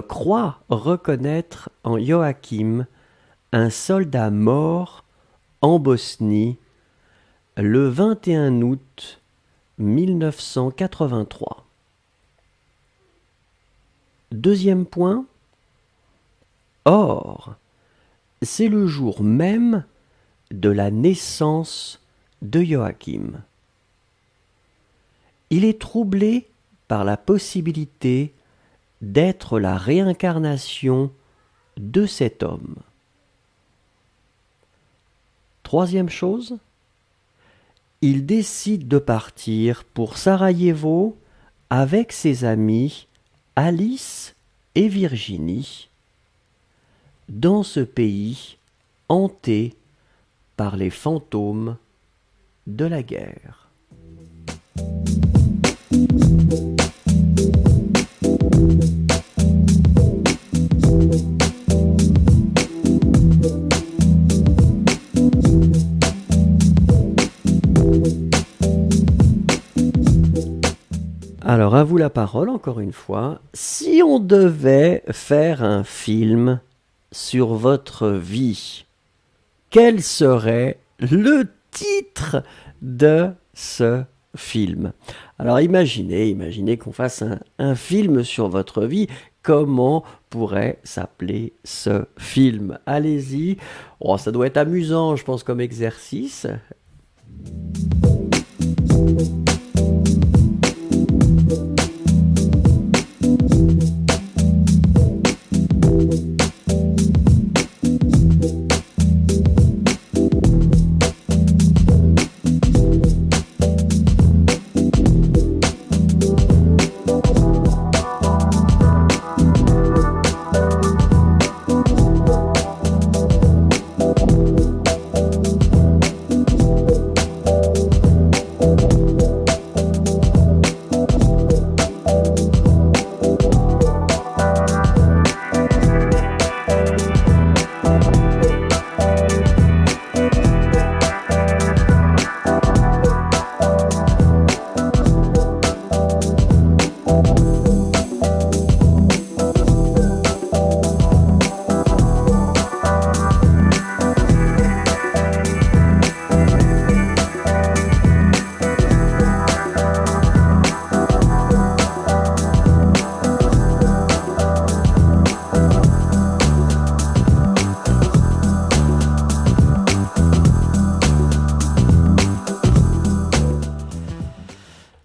croit reconnaître en Joachim un soldat mort en Bosnie le 21 août 1983. Deuxième point. Or, c'est le jour même de la naissance de Joachim. Il est troublé par la possibilité d'être la réincarnation de cet homme. Troisième chose, il décide de partir pour Sarajevo avec ses amis Alice et Virginie, dans ce pays hanté par les fantômes de la guerre. Alors, à vous la parole, encore une fois. Si on devait faire un film sur votre vie, quel serait le titre de ce film? Alors, imaginez qu'on fasse un film sur votre vie. Comment pourrait s'appeler ce film? Allez-y. Oh, ça doit être amusant, je pense, comme exercice.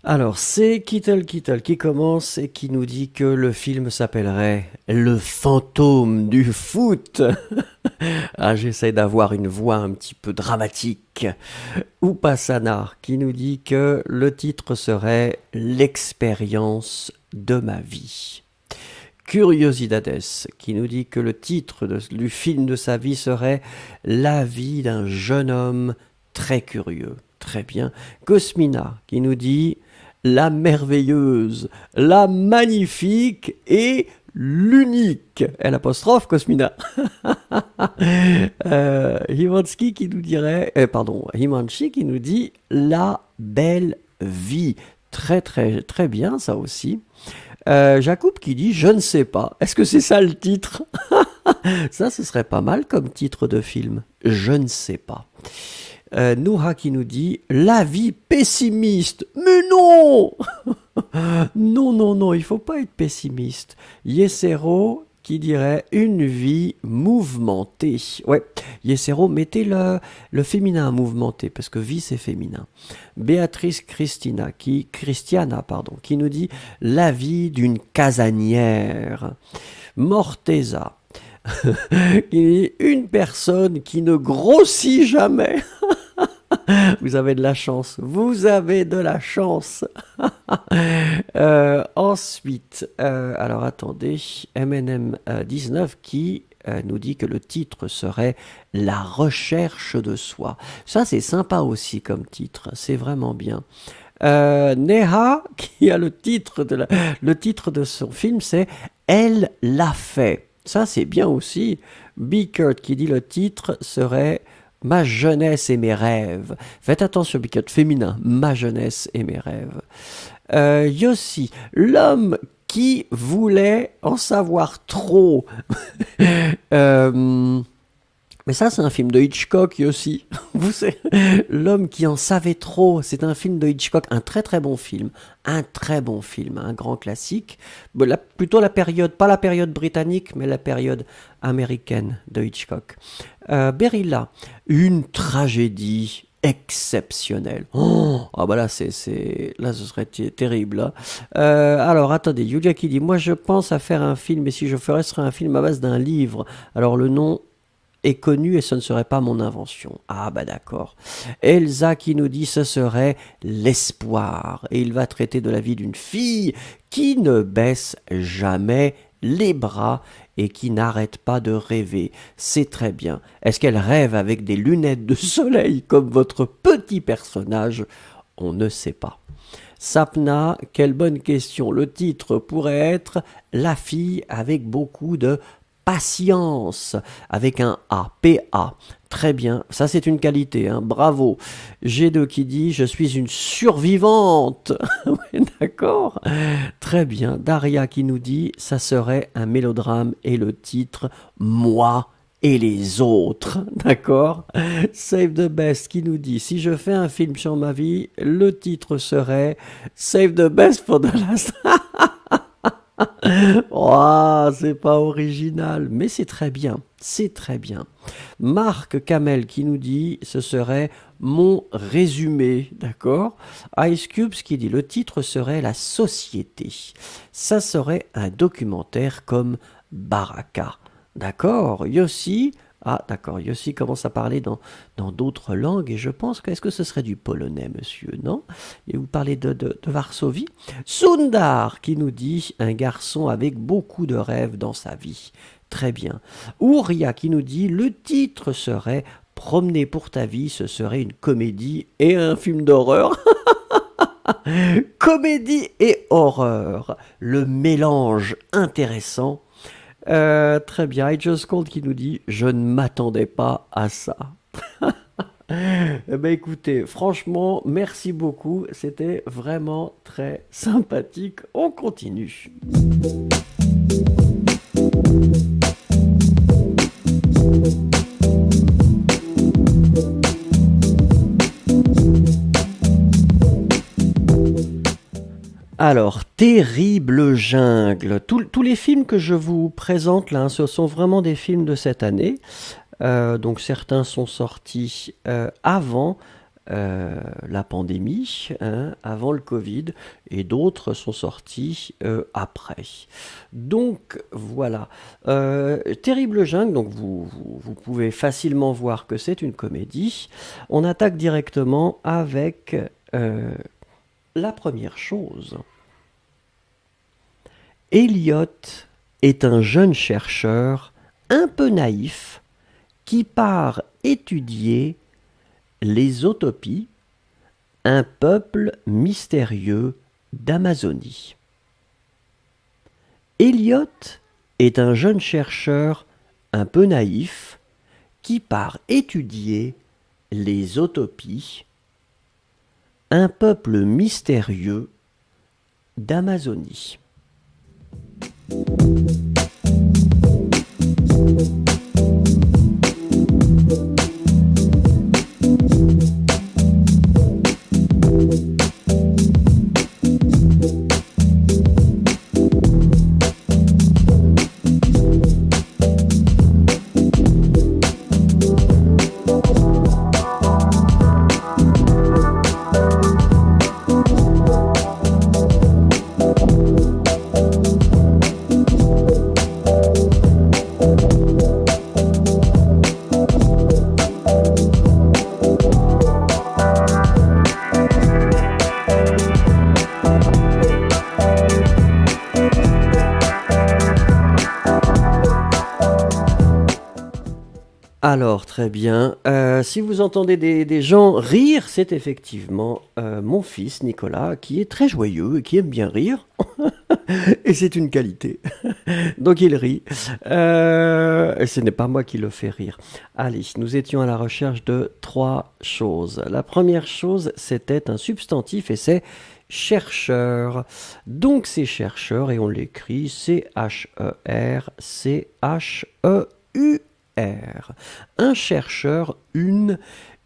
Alors, c'est Kittle qui commence et qui nous dit que le film s'appellerait Le fantôme du foot. Ah, j'essaie d'avoir une voix un petit peu dramatique. Ou Passana qui nous dit que le titre serait L'expérience de ma vie. Curiosidades qui nous dit que le titre du film de sa vie serait La vie d'un jeune homme très curieux. Très bien. Cosmina qui nous dit la merveilleuse, la magnifique et l'unique. L'apostrophe Cosmina. Himansky qui nous dirait, Himanshi qui nous dit la belle vie. Très très très bien ça aussi. Jacob qui dit je ne sais pas. Est-ce que c'est ça le titre? Ça ce serait pas mal comme titre de film. Je ne sais pas. Nouha qui nous dit la vie pessimiste. Mais non. Non, il faut pas être pessimiste. Yesero qui dirait une vie mouvementée. Ouais, Yesero, mettez le féminin mouvementé parce que vie c'est féminin. Béatrice Christiana qui nous dit la vie d'une casanière. Morteza qui dit une personne qui ne grossit jamais. Vous avez de la chance. Vous avez de la chance. Ensuite, alors attendez, MNM 19 qui nous dit que le titre serait La recherche de soi. Ça, c'est sympa aussi comme titre. C'est vraiment bien. Neha, qui a le titre de son film, c'est Elle l'a fait. Ça, c'est bien aussi. Bickert qui dit le titre serait Ma jeunesse et mes rêves. Faites attention, Bickert, féminin. Ma jeunesse et mes rêves. Yossi, l'homme qui voulait en savoir trop. euh, mais ça, c'est un film de Hitchcock aussi. Vous savez, L'homme qui en savait trop. C'est un film de Hitchcock, un très très bon film. Un très bon film, un grand classique. Bon, plutôt la période, pas la période britannique, mais la période américaine de Hitchcock. Berilla, une tragédie exceptionnelle. Oh, ah bah là, là, ce serait terrible. Hein. Alors, attendez, Yulia qui dit, moi je pense à faire un film, et si je ferais, ce serait un film à base d'un livre. Alors le nom est connu et ce ne serait pas mon invention. Ah bah d'accord. Elsa qui nous dit ce serait l'espoir. Et il va traiter de la vie d'une fille qui ne baisse jamais les bras et qui n'arrête pas de rêver. C'est très bien. Est-ce qu'elle rêve avec des lunettes de soleil comme votre petit personnage? On ne sait pas. Sapna, quelle bonne question. Le titre pourrait être La fille avec beaucoup de patience, avec un A, P-A. Très bien, ça c'est une qualité, hein. Bravo. G2 qui dit, je suis une survivante. Ouais, d'accord. Très bien. Daria qui nous dit, ça serait un mélodrame et le titre, Moi et les autres. D'accord. Save the Best qui nous dit, si je fais un film sur ma vie, le titre serait Save the Best for the Last. Oh, c'est pas original, mais c'est très bien, c'est très bien. Marc Kamel qui nous dit, ce serait mon résumé, d'accord. Ice Cubes qui dit, le titre serait La Société. Ça serait un documentaire comme Baraka, d'accord. Yossi, ah d'accord, Yossi commence à parler dans d'autres langues et je pense que, est-ce que ce serait du polonais, monsieur, non? Et vous parlez de Varsovie. Sundar qui nous dit un garçon avec beaucoup de rêves dans sa vie. Très bien. Ouria qui nous dit le titre serait Promener pour ta vie, ce serait une comédie et un film d'horreur. Comédie et horreur. Le mélange intéressant. Très bien, I Just Called qui nous dit je ne m'attendais pas à ça. Eh ben écoutez, franchement, merci beaucoup, c'était vraiment très sympathique. On continue. Alors, Terrible Jungle. Tous les films que je vous présente là, ce sont vraiment des films de cette année. Donc certains sont sortis avant la pandémie, hein, avant le Covid, et d'autres sont sortis après. Donc voilà. Terrible Jungle, donc vous pouvez facilement voir que c'est une comédie. On attaque directement avec la première chose. Elliot est un jeune chercheur un peu naïf qui part étudier les Autopies, un peuple mystérieux d'Amazonie. Elliot est un jeune chercheur un peu naïf qui part étudier les Autopies, un peuple mystérieux d'Amazonie. Alors, très bien. Si vous entendez des gens rire, c'est effectivement mon fils Nicolas qui est très joyeux et qui aime bien rire. Et c'est une qualité. Donc il rit. Et ce n'est pas moi qui le fais rire. Allez, nous étions à la recherche de trois choses. La première chose, c'était un substantif et c'est chercheur. Donc c'est chercheur et on l'écrit C-H-E-R, C-H-E-U-R. Un chercheur, une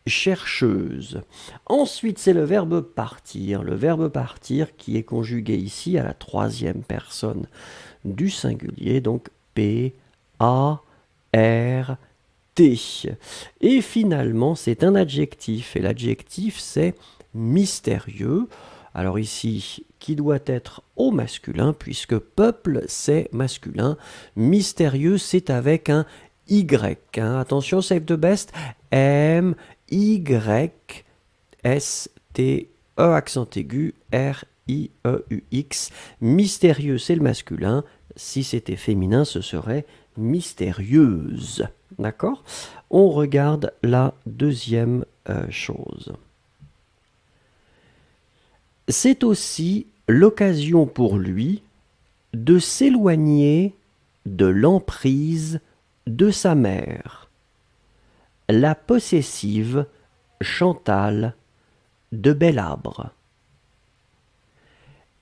chercheuse. Ensuite, c'est le verbe partir. Le verbe partir qui est conjugué ici à la troisième personne du singulier, donc P-A-R-T. Et finalement, c'est un adjectif. Et l'adjectif, c'est mystérieux. Alors ici, qui doit être au masculin, puisque peuple, c'est masculin. Mystérieux, c'est avec un Y. Hein. Attention, save the best. M-Y-S-T-E, accent aigu, R-I-E-U-X. Mystérieux, c'est le masculin. Si c'était féminin, ce serait mystérieuse. D'accord? On regarde la deuxième chose. C'est aussi l'occasion pour lui de s'éloigner de l'emprise de sa mère, la possessive Chantal de Belabre.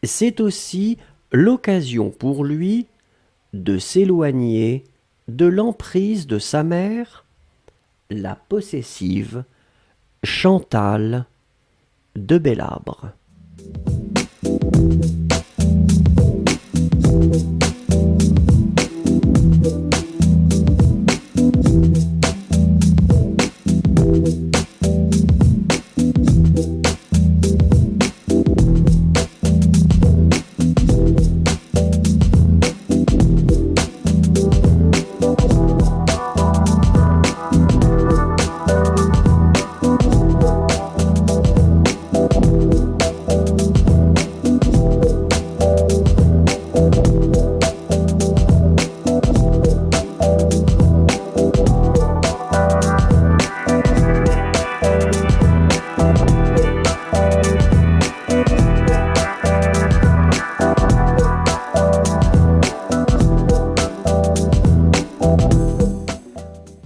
C'est aussi l'occasion pour lui de s'éloigner de l'emprise de sa mère, la possessive Chantal de Belabre.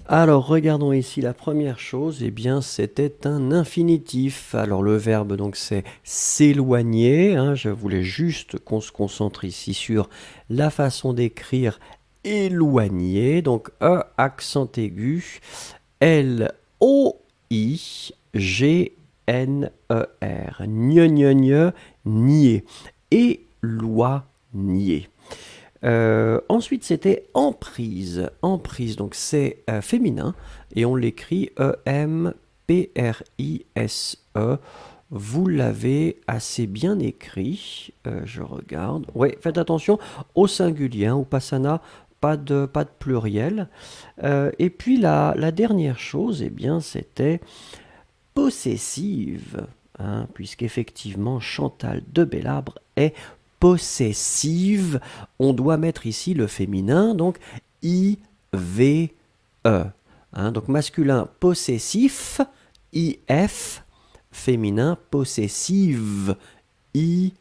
Alors, regardons ici la première chose, eh bien, c'était un infinitif. Alors, le verbe, donc, c'est s'éloigner. Hein. Je voulais juste qu'on se concentre ici sur la façon d'écrire éloigner. Donc, E, accent aigu, L-O-I-G-N-E-R. Gne, nier. Éloigner. Ensuite, c'était emprise. Emprise, donc c'est féminin et on l'écrit E-M-P-R-I-S-E. Vous l'avez assez bien écrit. Je regarde. Oui, faites attention au singulier, au passana, pas de pluriel. Et puis la dernière chose, eh bien, c'était possessive, hein, puisqu'effectivement Chantal de Belabre est possessive. On doit mettre ici le féminin, donc I-V-E. Hein, donc masculin possessif, I-F, féminin possessive, I-V-E.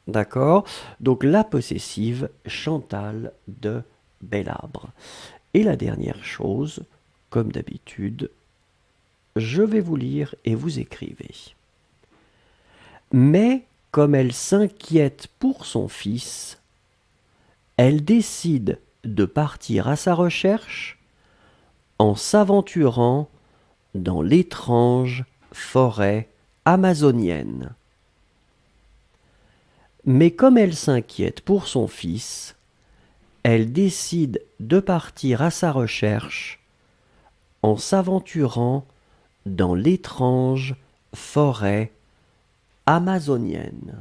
D'accord? Donc la possessive Chantal de Belabre. Et la dernière chose, comme d'habitude, je vais vous lire et vous écrivez. Mais comme elle s'inquiète pour son fils, elle décide de partir à sa recherche en s'aventurant dans l'étrange forêt amazonienne. Mais comme elle s'inquiète pour son fils, elle décide de partir à sa recherche en s'aventurant dans l'étrange forêt amazonienne.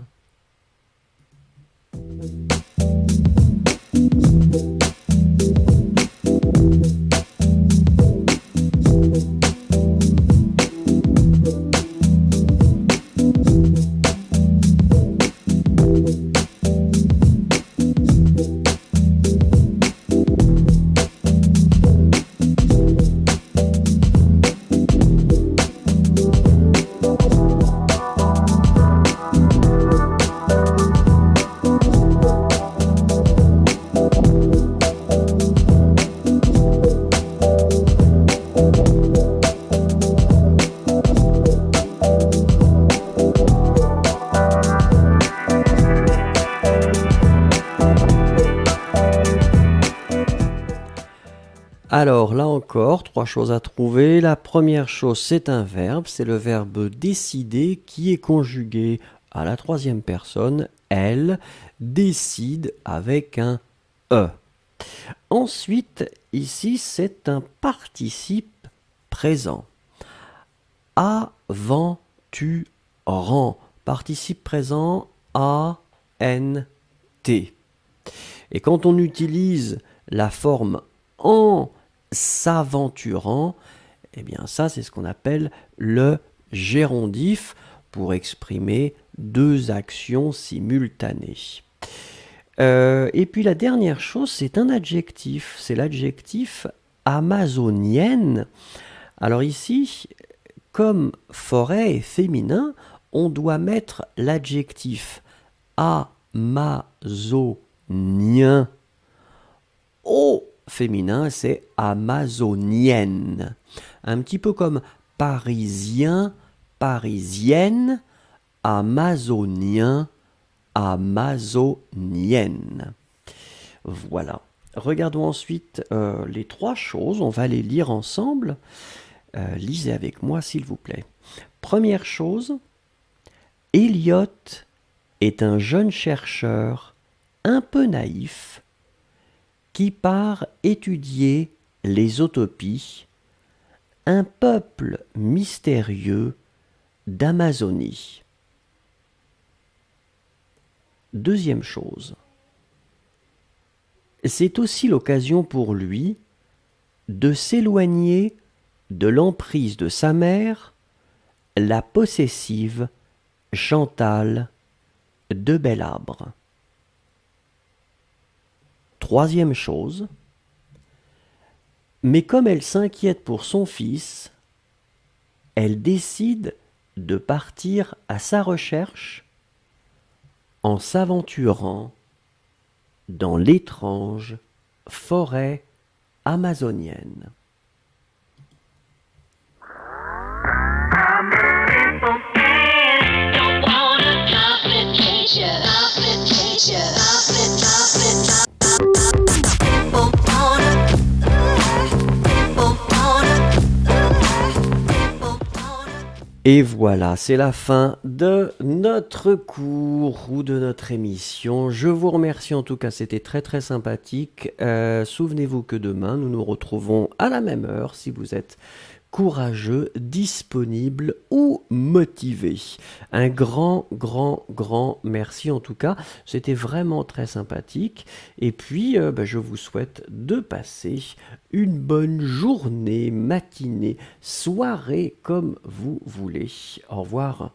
Alors là encore, trois choses à trouver. La première chose, c'est un verbe, c'est le verbe décider qui est conjugué à la troisième personne, elle décide avec un E. Ensuite, ici, c'est un participe présent. Aventurant. Participe présent, A-N-T. Et quand on utilise la forme en s'aventurant, eh bien ça, c'est ce qu'on appelle le gérondif pour exprimer deux actions simultanées. Et puis la dernière chose, c'est un adjectif. C'est l'adjectif amazonienne. Alors ici, comme forêt est féminin, on doit mettre l'adjectif amazonien. Au féminin, c'est amazonienne. Un petit peu comme parisien, parisienne, amazonien, amazonienne. Voilà. Regardons ensuite les trois choses. On va les lire ensemble. Lisez avec moi, s'il vous plaît. Première chose, Elliot est un jeune chercheur un peu naïf qui part étudier les Autopies, un peuple mystérieux d'Amazonie. Deuxième chose, c'est aussi l'occasion pour lui de s'éloigner de l'emprise de sa mère, la possessive Chantal de Belabre. Troisième chose, mais comme elle s'inquiète pour son fils, elle décide de partir à sa recherche en s'aventurant dans l'étrange forêt amazonienne. Et voilà, c'est la fin de notre cours ou de notre émission. Je vous remercie en tout cas, c'était très très sympathique. Souvenez-vous que demain, nous nous retrouvons à la même heure si vous êtes courageux, disponible ou motivé. Un grand merci en tout cas. C'était vraiment très sympathique. Et puis, je vous souhaite de passer une bonne journée, matinée, soirée, comme vous voulez. Au revoir.